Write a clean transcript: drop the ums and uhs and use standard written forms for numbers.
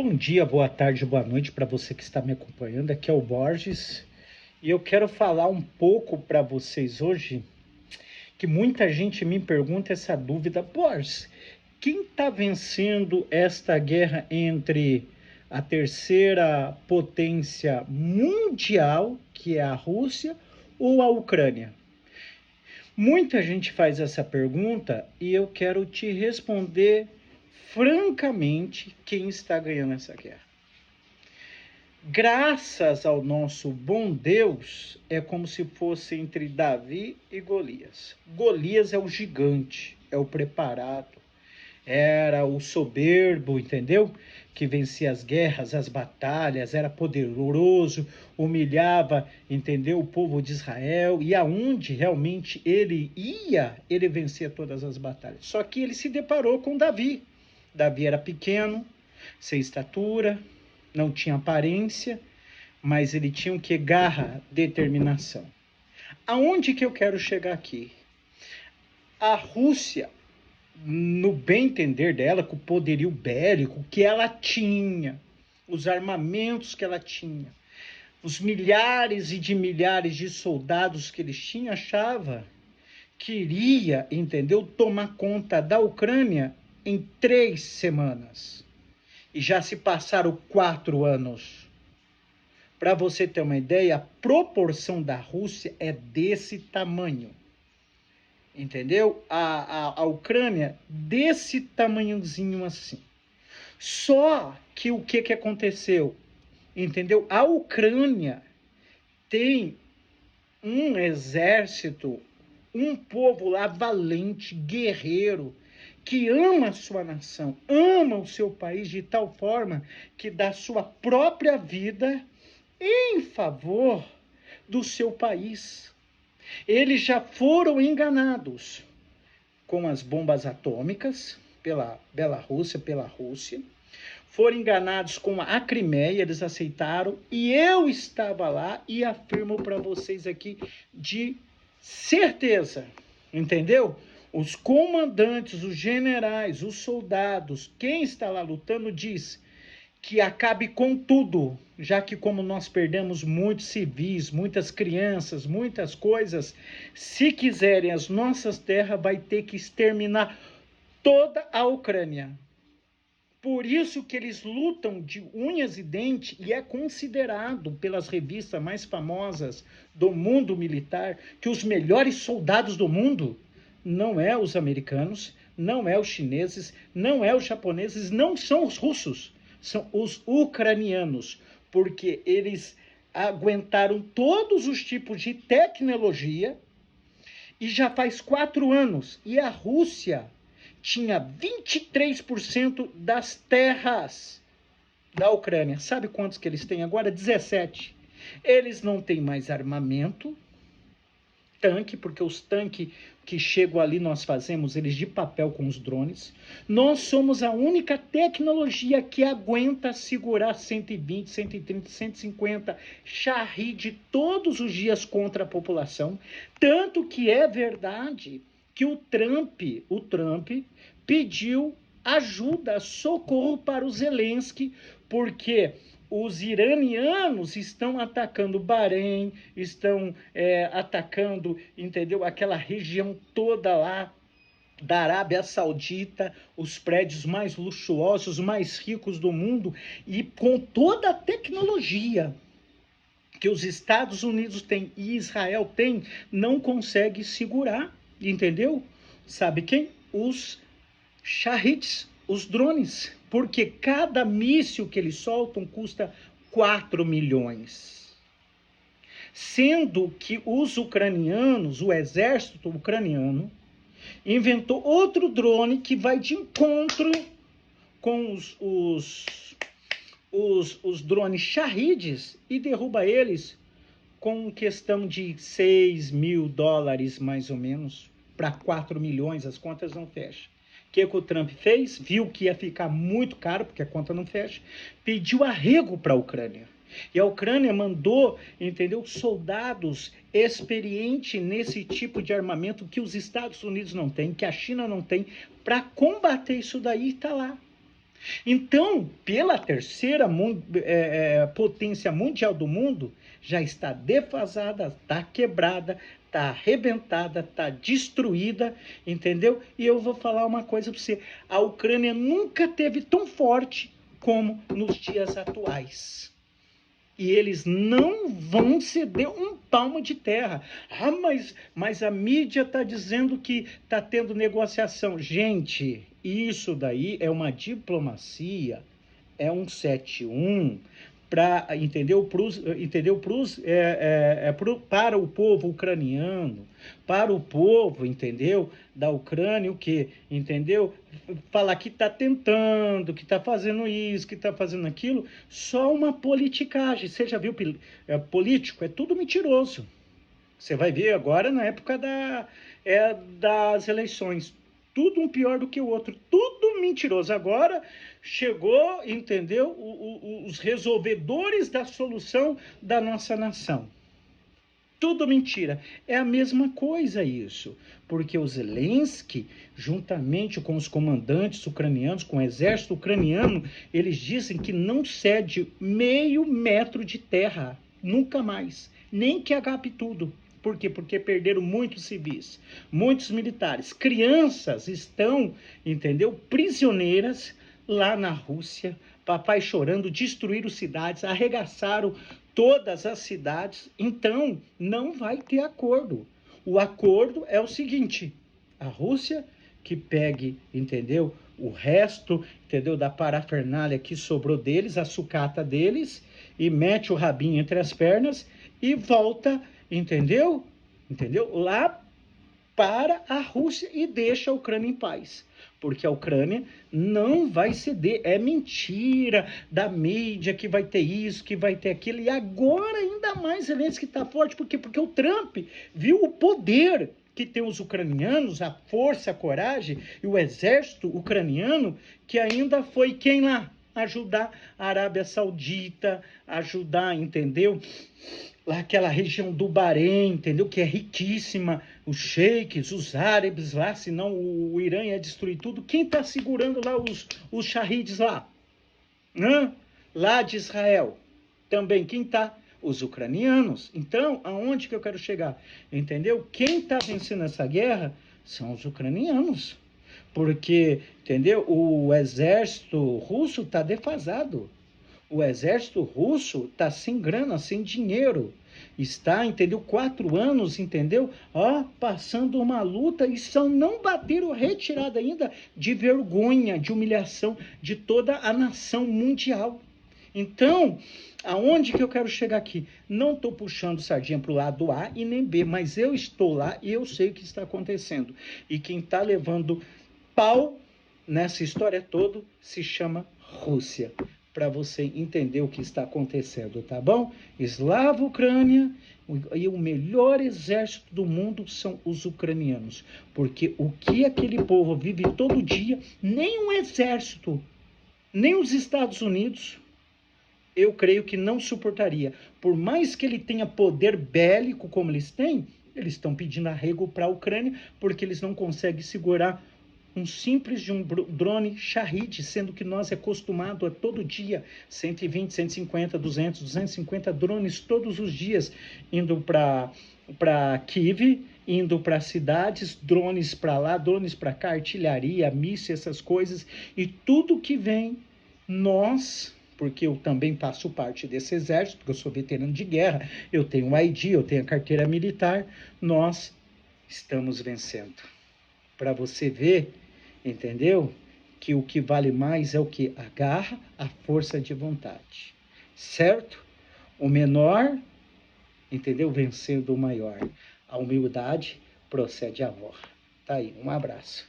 Bom dia, boa tarde, boa noite para você que está me acompanhando. Aqui é o Borges e eu quero falar um pouco para vocês hoje, que muita gente me pergunta essa dúvida. Borges, quem está vencendo esta guerra entre a terceira potência mundial, que é a Rússia, ou a Ucrânia? Muita gente faz essa pergunta e eu quero te responder francamente quem está ganhando essa guerra. Graças ao nosso bom Deus, é como se fosse entre Davi e Golias. Golias é o gigante, é o preparado, era o soberbo, entendeu? Que vencia as guerras, as batalhas, era poderoso, humilhava, entendeu? O povo de Israel, e aonde realmente ele ia, ele vencia todas as batalhas. Só que ele se deparou com Davi. Davi era pequeno, sem estatura, não tinha aparência, mas ele tinha o que? Garra, determinação. Aonde que eu quero chegar aqui? A Rússia, no bem entender dela, com o poderio bélico que ela tinha, os armamentos que ela tinha, os milhares e de milhares de soldados que eles tinham, achava que iria, entendeu, tomar conta da Ucrânia em 3 semanas. E já se passaram 4 anos. Para você ter uma ideia, a proporção da Rússia é desse tamanho. Entendeu? A Ucrânia, desse tamanhozinho assim. Só que o que aconteceu? Entendeu? A Ucrânia tem um exército, um povo lá valente, guerreiro, que ama a sua nação, ama o seu país de tal forma que dá sua própria vida em favor do seu país. Eles já foram enganados com as bombas atômicas pela Bielorrússia, pela Rússia. Foram enganados com a Crimeia, eles aceitaram, e eu estava lá e afirmo para vocês aqui de certeza, entendeu? Os comandantes, os generais, os soldados, quem está lá lutando diz que acabe com tudo, já que como nós perdemos muitos civis, muitas crianças, muitas coisas, se quiserem as nossas terras, vai ter que exterminar toda a Ucrânia. Por isso que eles lutam de unhas e dentes e é considerado pelas revistas mais famosas do mundo militar que os melhores soldados do mundo não é os americanos, não é os chineses, não é os japoneses, não são os russos, são os ucranianos, porque eles aguentaram todos os tipos de tecnologia e já faz 4 anos. E a Rússia tinha 23% das terras da Ucrânia. Sabe quantos que eles têm agora? 17. Eles não têm mais armamento, tanque, porque os tanques que chegam ali nós fazemos eles de papel com os drones. Nós somos a única tecnologia que aguenta segurar 120, 130, 150 Shahed todos os dias contra a população. Tanto que é verdade que o Trump pediu ajuda, socorro para o Zelensky, porque os iranianos estão atacando Bahrein, estão atacando, entendeu? Aquela região toda lá da Arábia Saudita, os prédios mais luxuosos, mais ricos do mundo, e com toda a tecnologia que os Estados Unidos têm e Israel tem, não consegue segurar, entendeu? Sabe quem? Os Shahed, os drones, porque cada míssil que eles soltam custa 4 milhões. Sendo que os ucranianos, o exército ucraniano, inventou outro drone que vai de encontro com os drones Shahed e derruba eles com questão de 6 mil dólares, mais ou menos, para 4 milhões, as contas não fecham. O que o Trump fez? Viu que ia ficar muito caro, porque a conta não fecha, pediu arrego para a Ucrânia. E a Ucrânia mandou, entendeu, soldados experientes nesse tipo de armamento que os Estados Unidos não têm, que a China não tem, para combater isso daí, está lá. Então, pela terceira potência mundial do mundo, já está defasada, está quebrada, está arrebentada, está destruída, entendeu? E eu vou falar uma coisa para você: a Ucrânia nunca teve tão forte como nos dias atuais. E eles não vão ceder um palmo de terra. Ah, mas a mídia está dizendo que está tendo negociação. Gente, isso daí é uma diplomacia, é um 7-1 para, entendeu? Para o povo ucraniano, para o povo, entendeu? Da Ucrânia, o que, entendeu? Falar que está tentando, que está fazendo isso, que está fazendo aquilo, só uma politicagem. Você já viu político? É tudo mentiroso. Você vai ver agora na época das eleições. Tudo um pior do que o outro, tudo mentiroso. Agora chegou, entendeu? Os resolvedores da solução da nossa nação. Tudo mentira. É a mesma coisa isso, porque o Zelensky, juntamente com os comandantes ucranianos, com o exército ucraniano, eles dizem que não cede meio metro de terra, nunca mais, nem que agape tudo. Por quê? Porque perderam muitos civis, muitos militares. Crianças estão, entendeu, prisioneiras lá na Rússia. Papai chorando, destruíram cidades, arregaçaram todas as cidades. Então, não vai ter acordo. O acordo é o seguinte: a Rússia que pegue, entendeu, o resto, entendeu, da parafernália que sobrou deles, a sucata deles, e mete o rabinho entre as pernas e volta, entendeu? Entendeu? Lá para a Rússia e deixa a Ucrânia em paz. Porque a Ucrânia não vai ceder. É mentira da mídia que vai ter isso, que vai ter aquilo. E agora ainda mais Zelensky está forte. Por quê? Porque o Trump viu o poder que tem os ucranianos, a força, a coragem e o exército ucraniano, que ainda foi quem lá? Ajudar a Arábia Saudita, ajudar, entendeu? Lá aquela região do Bahrein, entendeu? Que é riquíssima, os sheiks, os árabes lá, senão o Irã ia destruir tudo. Quem está segurando lá os shahids lá? Hã? Lá de Israel. Também quem está? Os ucranianos. Então, aonde que eu quero chegar? Entendeu? Quem está vencendo essa guerra são os ucranianos. Porque, entendeu? O exército russo está defasado. O exército russo está sem grana, sem dinheiro. Está, entendeu? 4 anos, entendeu? Ó, passando uma luta e só não bateram retirada ainda de vergonha, de humilhação de toda a nação mundial. Então, aonde que eu quero chegar aqui? Não estou puxando sardinha para o lado A e nem B, mas eu estou lá e eu sei o que está acontecendo. E quem está levando pau nessa história toda se chama Rússia, para você entender o que está acontecendo, tá bom? Eslava Ucrânia, e o melhor exército do mundo são os ucranianos, porque o que aquele povo vive todo dia, nem um exército, nem os Estados Unidos, eu creio que não suportaria. Por mais que ele tenha poder bélico como eles têm, eles estão pedindo arrego para a Ucrânia, porque eles não conseguem segurar um simples de um drone Shahid, sendo que nós é acostumado a todo dia 120, 150, 200, 250 drones todos os dias indo para Kiev, indo para cidades, drones para lá, drones para cá, artilharia, mísseis, essas coisas, e tudo que vem, nós, porque eu também faço parte desse exército, porque eu sou veterano de guerra, eu tenho um ID, eu tenho a carteira militar, nós estamos vencendo. Para você ver, entendeu? Que o que vale mais é o que? A garra, a força de vontade. Certo? O menor, entendeu? Vencendo o maior. A humildade procede à honra. Tá aí, um abraço.